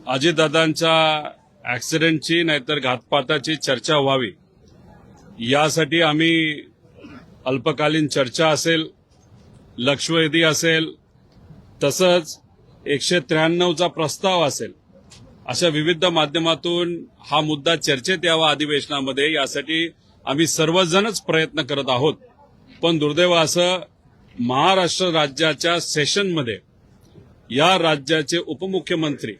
अजितदादांच्या ऍक्सिडेंटची नाहीतर घातपाताची चर्चा व्हावी यासाठी आम्ही अल्पकालीन चर्चा असेल, लक्षवेधी असेल, तसंच 193चा प्रस्ताव असेल, अशा विविध माध्यमातून हा मुद्दा चर्चेत यावा अधिवेशनामध्ये, यासाठी आम्ही सर्वजणच प्रयत्न करत आहोत. पण दुर्दैव असं महाराष्ट्र राज्याच्या सेशनमध्ये या राज्याचे उपमुख्यमंत्री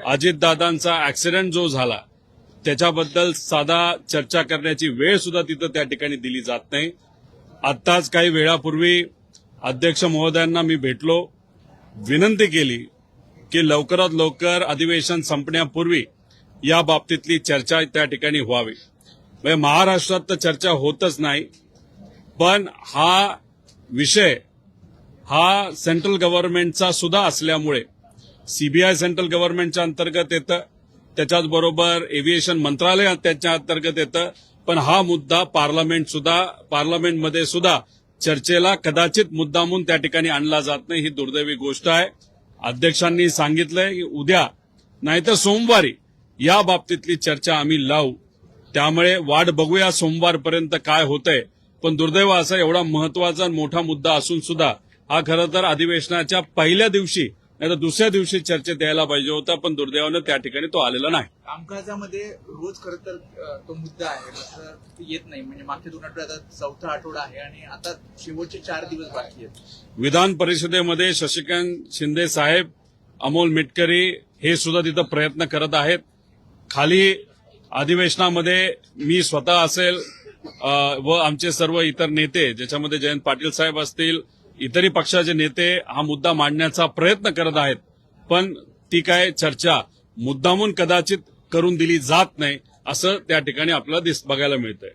अजितदादांचा ऍक्सिडेंट जो झाला त्याच्याबद्दल साधा चर्चा करण्याची वेळ सुद्धा तिथं त्या ठिकाणी दिली जात नाही. आत्ताच काही वेळापूर्वी अध्यक्ष महोदयांना मी भेटलो, विनंती केली की लवकरात लवकर अधिवेशन संपण्यापूर्वी या बाबतीतली चर्चा त्या ठिकाणी व्हावी. म्हणजे महाराष्ट्रात तर चर्चा होतच नाही, पण हा विषय हा सेंट्रल गव्हर्नमेंटचा सुद्धा असल्यामुळे सीबीआय सेंट्रल गव्हर्नमेंटच्या अंतर्गत येतं, त्याच्याचबरोबर एव्हिएशन मंत्रालय त्याच्या अंतर्गत येतं, पण हा मुद्दा पार्लमेंटमध्ये सुद्धा चर्चेला कदाचित मुद्दामून त्या ठिकाणी आणला जात नाही. ही दुर्दैवी गोष्ट आहे. अध्यक्षांनी सांगितलंय की उद्या नाहीतर सोमवारी या बाबतीतली चर्चा आम्ही लावू, त्यामुळे वाट बघूया सोमवारपर्यंत काय होतंय. पण दुर्दैव असा एवढा महत्वाचा मोठा मुद्दा असून सुद्धा हा खरं तर अधिवेशनाच्या पहिल्या दिवशी नाही तर दुसऱ्या दिवशी चर्चेत यायला पाहिजे होता, पण दुर्दैवानं त्या ठिकाणी तो आलेला नाही. कामकाजामध्ये रोज खरं तर तो मुद्दा आहे, मात्र येत नाही. म्हणजे मागच्या 2 आठवड्यात 4था आठवडा आहे आणि आता शेवटचे 4 दिवस बाकी आहेत. विधान परिषदेमध्ये शशिकांत शिंदे साहेब, अमोल मिटकरी हे सुद्धा तिथं प्रयत्न करत आहेत. खाली अधिवेशनामध्ये मी स्वतः असेल व आमचे सर्व इतर नेते, ज्याच्यामध्ये जयंत पाटील साहेब असतील, इतरही पक्षाचे नेते हा मुद्दा मांडण्याचा प्रयत्न करत आहेत, पण ती काय चर्चा मुद्दामून कदाचित करून दिली जात नाही असं त्या ठिकाणी आपल्याला बघायला मिळतंय.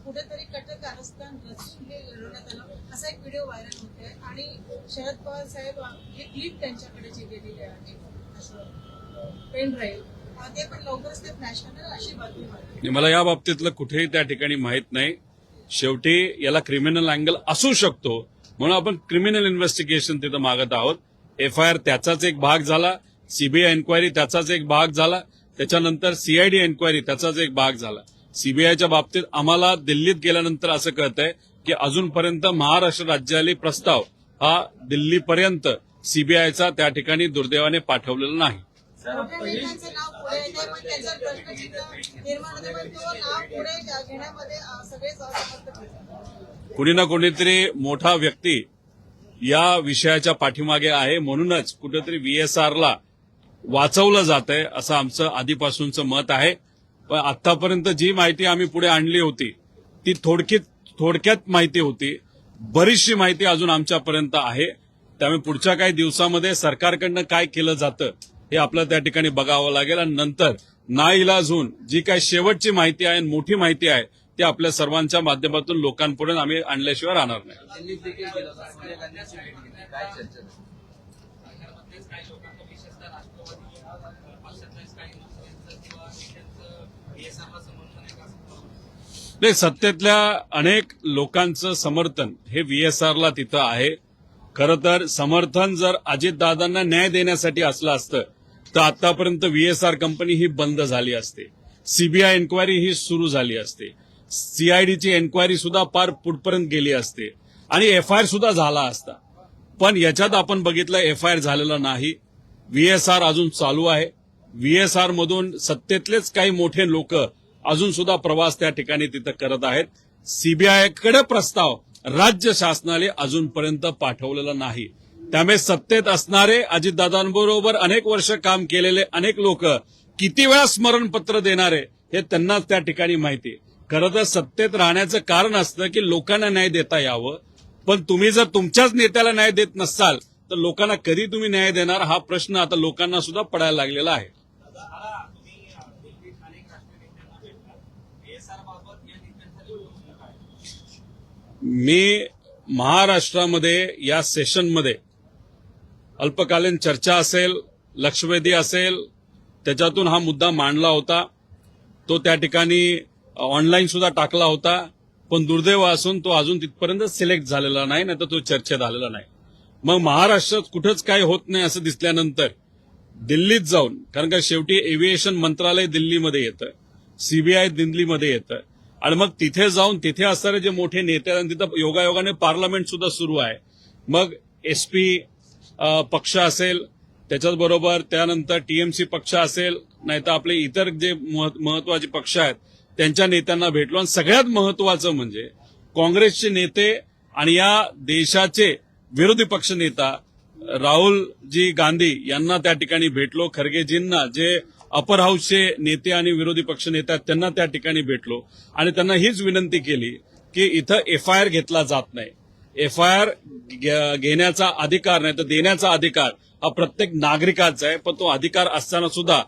कुठेतरी कट कारस्थान रचून हे घडवण्यात आलं असा एक व्हिडिओ व्हायरल होतोय आणि शरद पवार साहेब हे क्लिप त्यांच्याकडे जी गेलेली आहे पेन ड्राईव्ह ते पण लवकरच ते फ्लॅश करणार अशी बातमी आहे. मला या बाबतीतलं कुठेही त्या ठिकाणी माहित नाही. शेवटी याला क्रिमिनल अँगल असू शकतो म्हणून आपण क्रिमिनल इन्व्हेस्टिगेशन तिथं मागत आहोत. एफआयआर त्याचाच एक भाग झाला, सीबीआय एन्क्वायरी त्याचाच एक भाग झाला, त्याच्यानंतर सीआयडी एन्क्वायरी त्याचाच एक भाग झाला. सीबीआयच्या बाबतीत आम्हाला दिल्लीत गेल्यानंतर असं कळतंय की अजूनपर्यंत महाराष्ट्र राज्याला प्रस्ताव हा दिल्लीपर्यंत सीबीआयचा त्या ठिकाणी दुर्दैवाने पाठवलेला नाही. कुणी ना कुणीतरी मोठा व्यक्ती या विषयाच्या पाठीमागे आहे, म्हणूनच कुठेतरी व्हीएसआरला वाचवलं जात आहे असं आमचं आधीपासूनचं मत आहे. पण आतापर्यंत जी माहिती आम्ही पुढे आणली होती ती थोडक्यात माहिती होती. बरीचशी माहिती अजून आमच्यापर्यंत आहे. त्यामुळे पुढच्या काही दिवसामध्ये सरकारकडनं काय केलं जातं हे आपल्याला त्या ठिकाणी बघावं लागेल आणि नंतर नाईलाज होऊन जी काही शेवटची माहिती आहे, मोठी माहिती आहे, ती आपल्या सर्वांच्या माध्यमातून लोकांपुढे आम्ही आणल्याशिवाय राहणार नाही. नाही, सत्तेतल्या अनेक लोकांचं समर्थन हे व्हीएसआरला तिथं आहे. खरं तर समर्थन जर अजितदादांना न्याय देण्यासाठी असलं असतं तर आतापर्यंत व्हीएसआर कंपनी ही बंद झाली असते, सीबीआय एन्क्वायरी ही सुरू झाली असते, सीआयडीची एन्क्वायरी सुद्धा पार पुढपर्यंत गेली असते आणि एफआयआर सुद्धा झाला असता. पण याच्यात आपण बघितलं एफआयआर झालेला नाही. व्हीएसआर अजून चालू आहे. व्हीएसआर मधून सत्तेतलेच काही मोठे लोक अजून सुद्धा प्रवास त्या ठिकाणी तिथं करत आहेत. सीबीआयकडे प्रस्ताव राज्य शासनाने अजूनपर्यंत पाठवलेला नाही. त्यामुळे सत्तेत असणारे अजितदादांबरोबर अनेक वर्ष काम केलेले अनेक लोक किती वेळा स्मरणपत्र देणारे हे त्यांनाच त्या ठिकाणी माहिती. खरं तर सत्तेत राहण्याचं कारण असतं की लोकांना न्याय देता यावं, पण तुम्ही जर तुमच्याच नेत्याला न्याय देत नसाल तर लोकांना कधी तुम्ही न्याय देणार हा प्रश्न आता लोकांना सुद्धा पडायला लागलेला आहे. मी महाराष्ट्रामध्ये या सेशनमध्ये अल्पकालीन चर्चा असेल, लक्षवेधी असेल, त्याच्यातून हा मुद्दा मांडला होता. तो त्या ठिकाणी ऑनलाईन सुद्धा टाकला होता. पण दुर्दैव असून तो अजून तिथपर्यंत सिलेक्ट झालेला नाही, नाही तर तो चर्चेत आलेला नाही. मग महाराष्ट्रात कुठंच काही होत नाही असं दिसल्यानंतर दिल्लीत जाऊन, कारण का शेवटी एव्हिएशन मंत्रालय दिल्लीमध्ये येतं, सीबीआय दिल्लीमध्ये येतं, आणि मग तिथे जाऊन तिथे असणारे जे मोठे नेते आहेत, तिथं योगायोगाने पार्लमेंट सुद्धा सुरू आहे. मग एसपी पक्ष असेल, त्याच्याच बरोबर त्यानंतर टीएमसी पक्ष असेल, नाहीतर आपले इतर जे महत्वाचे पक्ष आहेत त्यांच्या नेत्यांना भेटलो. आणि सगळ्यात महत्वाचं म्हणजे काँग्रेसचे नेते आणि या देशाचे विरोधी पक्ष नेता राहुलजी गांधी यांना त्या ठिकाणी भेटलो. खरगेजींना, जे अपर हाऊसचे नेते आणि विरोधी पक्ष नेते आहेत, त्यांना त्या ठिकाणी भेटलो आणि त्यांना हीच विनंती केली की इथं एफआयआर घेतला जात नाही. एफआयआर घेण्याचा अधिकार नाही तर देण्याचा अधिकार हा प्रत्येक नागरिकाचा आहे, पण तो अधिकार असताना सुद्धा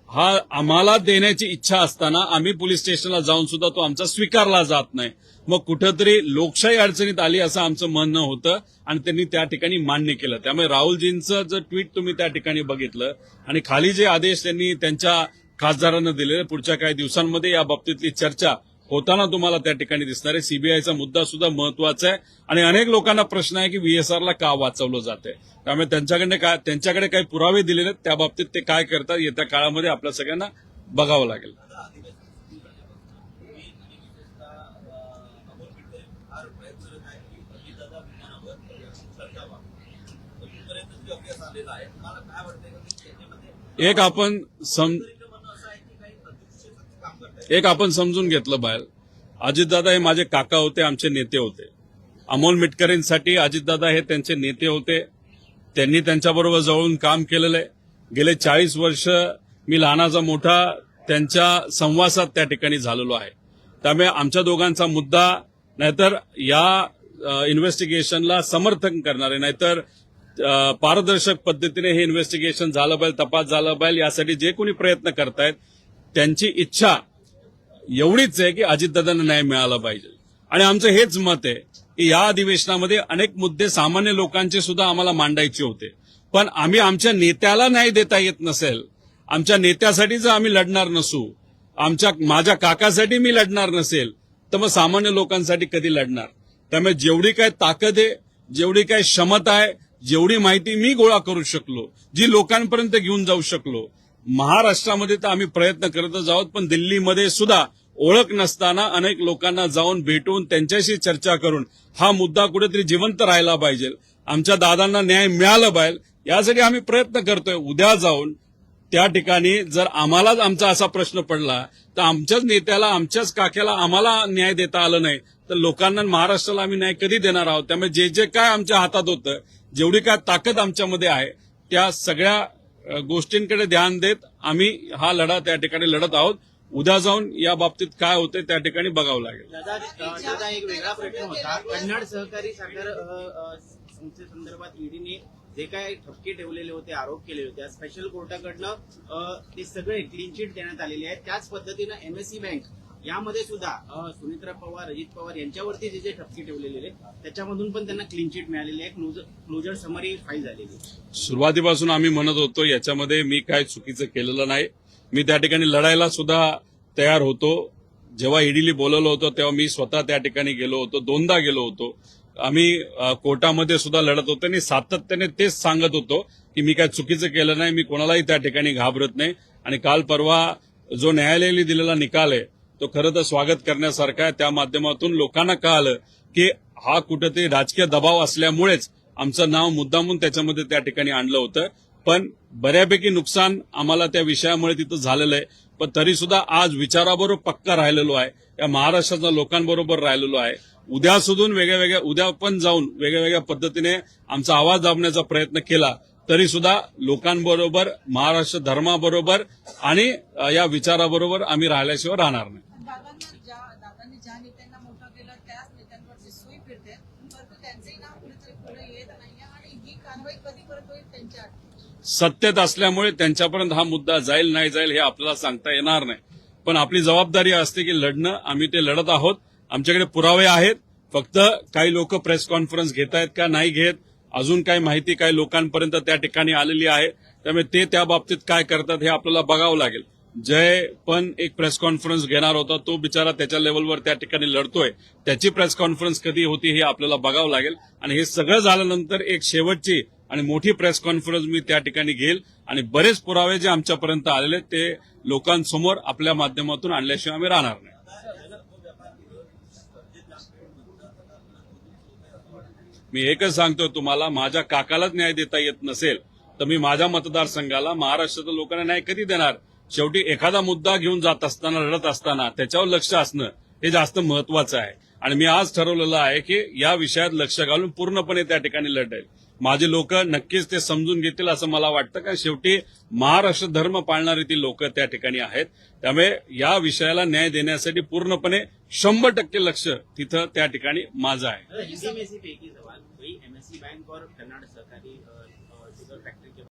हा आम्हाला देण्याची इच्छा असताना आम्ही पोलीस स्टेशनला जाऊन सुद्धा तो आमचा स्वीकारला जात नाही. मग कुठंतरी लोकशाही अडचणीत आली असं आमचं म्हणणं होतं आणि त्यांनी त्या ठिकाणी मान्य केलं. त्यामुळे राहुलजींचं जर ट्विट तुम्ही त्या ठिकाणी बघितलं आणि खाली जे आदेश त्यांनी त्यांच्या खासदारांना दिले, पुढच्या काही दिवसांमध्ये या बाबतीतली चर्चा होताना तुम्हाला त्या ठिकाणी दिसणार आहे. सीबीआयचा मुद्दा सुद्धा महत्वाचा आहे आणि अनेक लोकांना प्रश्न आहे की व्हीएसआरला का वाचवलं जातंय. त्यामुळे त्यांच्याकडे काही पुरावे दिलेले आहेत, त्या बाबतीत ते काय करतात येत्या काळामध्ये आपल्या सगळ्यांना बघावं लागेल. एक आपण समजून घेतलं बाहेर, अजितदादा हे माझे काका होते, आमचे नेते होते. अमोल मिटकरींसाठी अजितदादा हे त्यांचे नेते होते. त्यांनी त्यांच्याबरोबर जवळून काम केलेलं आहे. गेले 40 वर्ष मी लहानाचा मोठा त्यांच्या संवासात त्या ठिकाणी झालेलो आहे. त्यामुळे आमच्या दोघांचा मुद्दा, नाहीतर या इन्व्हेस्टिगेशनला समर्थन करणारे, नाहीतर पारदर्शक पद्धतीने हे इन्व्हेस्टिगेशन झालं पाहिजे, तपास झाला पाहिजे, यासाठी जे कोणी प्रयत्न करतायत त्यांची इच्छा एवढीच आहे की अजितदादांना न्याय मिळाला पाहिजे. आणि आमचं हेच मत आहे की या अधिवेशनामध्ये अनेक मुद्दे सामान्य लोकांचे सुद्धा आम्हाला मांडायचे होते, पण आम्ही आमच्या नेत्याला न्याय देता येत नसेल, आमच्या नेत्यासाठी जर आम्ही लढणार नसू, माझ्या काकासाठी मी लढणार नसेल, तर मग सामान्य लोकांसाठी कधी लढणार. त्यामुळे जेवढी काय ताकद आहे, जेवढी काय क्षमता आहे, जेवढी माहिती मी गोळा करू शकलो, जी लोकांपर्यंत घेऊन जाऊ शकलो, महाराष्ट्रामध्ये तर आम्ही प्रयत्न करतच आहोत, पण दिल्लीमध्ये सुद्धा ओळख नसताना अनेक लोकांना जाऊन भेटून त्यांच्याशी चर्चा करून हा मुद्दा कुठेतरी जिवंत राहायला पाहिजे, आमच्या दादांना न्याय मिळाला पाहिजे, यासाठी आम्ही प्रयत्न करतोय. उद्या जाऊन त्या ठिकाणी जर आम्हालाच आमचा असा प्रश्न पडला तर आमच्याच नेत्याला, आमच्याच काक्याला आम्हाला न्याय देता आलं नाही तर लोकांना, महाराष्ट्राला आम्ही न्याय कधी देणार आहोत. त्यामुळे जे जे काय आमच्या हातात होतं, जेवढी काय ताकद आमच्यामध्ये आहे, त्या सगळ्या गोष्टींकडे ध्यान देत आम्ही हा लढा त्या ठिकाणी लढत आहोत. उद्या जाऊन या बाबतीत काय होते त्या ठिकाणी बघावं लागेल. दादा एक वेगळा प्रश्न होता. कन्नड सहकारी साखर संस्थेसंदर्भात ईडीने जे काय ठपके ठेवलेले होते, आरोप केले होते, स्पेशल कोर्टाकडनं ते सगळे क्लीन चिट देण्यात आलेले आहेत. त्याच पद्धतीनं एमएससी बँक यामध्ये सुद्धा सुनित्रा पवार, अजित पवार यांच्यावरती जे ठपके ठेवलेले त्याच्यामधून पण त्यांना क्लीन चिट मिळालेली आहे, क्लोजर समरी फाईल झालेली. सुरुवातीपासून आम्ही म्हणत होतो याच्यामध्ये मी काय चुकीचं केलेलं नाही. मी त्या ठिकाणी लढायला सुद्धा तयार होतो. जेव्हा ईडीला बोलवलं होतं तेव्हा मी स्वतः त्या ठिकाणी गेलो होतो, 2दा गेलो होतो. आम्ही कोर्टामध्ये सुद्धा लढत होतो आणि सातत्याने तेच सांगत होतो की मी काय चुकीचं केलं नाही, मी कोणालाही त्या ठिकाणी घाबरत नाही. आणि काल परवा जो न्यायालयाने दिलेला निकाल आहे तो खरं तर स्वागत करण्यासारखा आहे. त्या माध्यमातून लोकांना कळालं की हा कुठेतरी राजकीय दबाव असल्यामुळेच आमचं नाव मुद्दामून त्याच्यामध्ये त्या ठिकाणी आणलं होतं. पण बऱ्यापैकी नुकसान आम्हाला त्या विषयामुळे तिथं झालेलं आहे. पण तरी सुद्धा आज विचाराबरोबर पक्का राहिलेलो आहे, या महाराष्ट्राच्या लोकांबरोबर राहिलेलो आहे. उद्या सुधून उद्या पण जाऊन वेगळ्या पद्धतीने आमचा आवाज दाबण्याचा प्रयत्न केला तरी सुद्धा लोकांबरोबर, महाराष्ट्र धर्माबरोबर आणि या विचाराबरोबर आम्ही राहिल्याशिवाय राहणार नाही. दादांनी ज्या नेत्यांना मोठं केलं त्याच नेत्यांवरची सुई फिरते, परंतु त्यांचंही नाव कुठेतरी पुढे येत नाहीये आणि ही कारवाई कधीपर्यंत होईल त्यांच्या सत्तेत असल्यामुळे त्यांच्यापर्यंत हा मुद्दा जाईल नाही जाईल हे आपल्याला सांगता येणार नाही. पण आपली जबाबदारी असते की लढणं, आम्ही ते लढत आहोत. आमच्याकडे पुरावे आहेत. फक्त काही लोक प्रेस कॉन्फरन्स घेत आहेत का नाही घेत, अजून काही माहिती काही लोकांपर्यंत त्या ठिकाणी आलेली आहे. त्यामुळे ते त्या बाबतीत काय करतात हे आपल्याला बघावं लागेल. जय पण एक प्रेस कॉन्फरन्स घेणार होता, तो बिचारा त्याच्या लेवलवर त्या ठिकाणी लढतोय. त्याची प्रेस कॉन्फरन्स कधी होती हे आपल्याला बघावं लागेल. आणि हे सगळं झाल्यानंतर एक शेवटची आणि मोठी प्रेस कॉन्फरन्स मी त्या ठिकाणी घेईल आणि बरेच पुरावे जे आमच्यापर्यंत आलेले ते लोकांसमोर आपल्या माध्यमातून आणल्याशिवाय आम्ही राहणार नाही. मी एकच सांगतो तुम्हाला, माझ्या काकालाच न्याय देता येत नसेल तर मी माझ्या मतदारसंघाला, महाराष्ट्रातील लोकांना न्याय कधी देणार? शेवटी एखादा मुद्दा घेऊन जात असताना, लढत असताना त्याच्यावर लक्ष असणं हे जास्त महत्वाचं आहे. आणि मी आज ठरवलेलं आहे की या विषयात लक्ष घालून पूर्णपणे त्या ठिकाणी लढेल. माझे लोक नक्कीच ते समजून घेतील असं मला वाटतं, कारण शेवटी महाराष्ट्र धर्म पाळणारी ती लोक त्या ठिकाणी आहेत. त्यामुळे या विषयाला न्याय देण्यासाठी पूर्णपणे 100% लक्ष तिथं त्या ठिकाणी माझं आहे. हिंदी में सिर्फ एक ही सवाल, वही एमएससी बैंक और कन्नाड सहकारी शुगर फैक्ट्री के